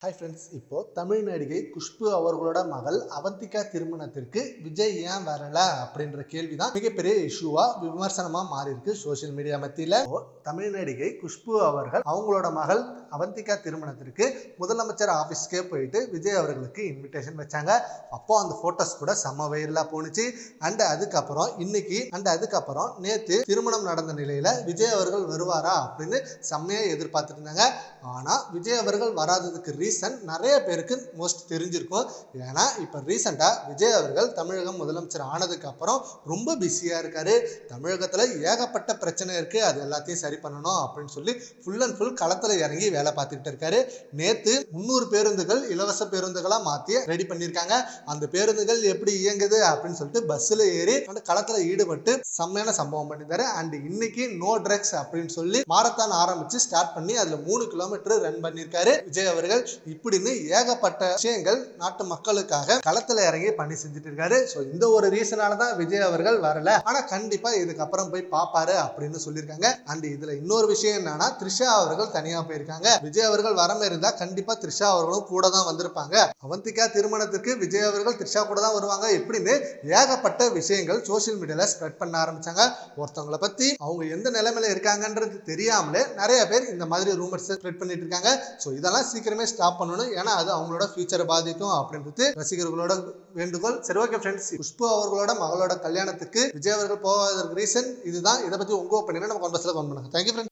Hi friends, இப்போ தமிழ் நடிகை குஷ்பு அவர்களோட மகள் அவந்திகா திருமணத்திற்கு விஜய் ஏன் வரல அப்படின்ற கேள்விதான் மிகப்பெரிய இஷ்யூவா விமர்சனமா மாறி இருக்கு சோசியல் மீடியா மத்தியில. தமிழ் நடிகை குஷ்பு அவர்கள் அவங்களோட மகள் அவந்திகா திருமணத்திற்கு முதலமைச்சர் ஆபீஸ்க்கே போயிட்டு விஜய் அவர்களுக்கு இன்விடேஷன் வச்சாங்க. அப்போ அந்த போட்டோஸ் கூட செம்ம வைரலா போனுச்சு. அதுக்கப்புறம் நேத்து திருமணம் நடந்த நிலையில விஜய் அவர்கள் வருவாரா அப்படின்னு செம்மையா எதிர்பார்த்துட்டு இருந்தாங்க. ஆனா விஜய் அவர்கள் வராததுக்கு ரீசன் நிறைய பேருக்கு மோஸ்ட் தெரிஞ்சிருக்கும். ஏன்னா இப்ப ரீசெண்டா விஜய் அவர்கள் தமிழகம் முதலமைச்சர் ஆனதுக்கு அப்புறம் ரொம்ப பிஸியா இருக்காரு. தமிழகத்துல ஏகப்பட்ட பிரச்சனை இருக்கு, அது எல்லாத்தையும் சரி பண்ணணும் அப்படின்னு சொல்லி ஃபுல் அண்ட் ஃபுல் களத்துல இறங்கி வேலை பார்த்துக்கிட்டு இருக்காரு. நேத்து 300 பேருந்துகள் இலவச பேருந்துகளா மாத்தி ரெடி பண்ணிருக்காங்க. அந்த பேருந்துகள் எப்படி இயங்குது அப்படின்னு சொல்லிட்டு பஸ்ல ஏறி அந்த களத்துல ஈடுபட்டு செம்மையான சம்பவம் பண்ணிருந்தாரு. அண்ட் இன்னைக்கு நோ ட்ரக்ஸ் அப்படின்னு சொல்லி மாரத்தான் ஆரம்பிச்சு ஸ்டார்ட் பண்ணி அதுல 3 கிலோமீட்டர் ரன் பண்ணிருக்காரு விஜய் அவர்கள். இப்படின்னு ஏகப்பட்ட விஷயங்கள் நாட்டு மக்களுக்காக களத்துல இறங்கி பண்ணி செஞ்சுட்டு இருக்காரு. சோ இந்த ஒரு ரீசனாலதான் விஜய் அவர்கள் வரல. ஆனா கண்டிப்பா இதுக்கப்புறம் போய் பாப்பாரு அப்படின்னு சொல்லியிருக்காங்க. அண்ட் இதுல இன்னொரு விஷயம் என்னன்னா, த்ரிஷா அவர்கள் தனியா போயிருக்காங்க. விஜய் அவர்கள் வரமே இருந்தா கண்டிப்பா த்ரிஷா அவர்களும் கூட தான் வந்திருப்பாங்க. அவந்திகா திருமணத்துக்கு விஜய் அவர்கள் த்ரிஷா கூட தான் வருவாங்க. எப்படின்னு ஏகப்பட்ட விஷயங்கள் சோசியல் மீடியால ஸ்ப்ரெட் பண்ண ஆரம்பிச்சாங்க. ஒருத்தவங்களை பத்தி அவங்க எந்த நிலைமையில இருக்காங்கன்றது தெரியாமலே நிறைய பேர் இந்த மாதிரி ரூமர்ஸ் ஸ்ப்ரெட் பண்ணிட்டு இருக்காங்க. சோ இதெல்லாம் சீக்கிரமே ஸ்டாப் பண்ணணும். ஏன்னா அது அவங்களோட ஃபியூச்சரை பாதிக்கும் அப்படின்றது ரசிகர்களோட வேண்டுகோள். சரி, ஓகே ஃப்ரெண்ட்ஸ், குஷ்பு அவர்களோட மகளோட கல்யாணத்துக்கு விஜய் அவர்கள் போவதற்கு ரீசன் இதுதான். இதை பத்தி உங்க ஒப்பீனியனை நம்ம கான்வர்ஸ்ல கமெண்ட் பண்ணுங்க. Thank you friends.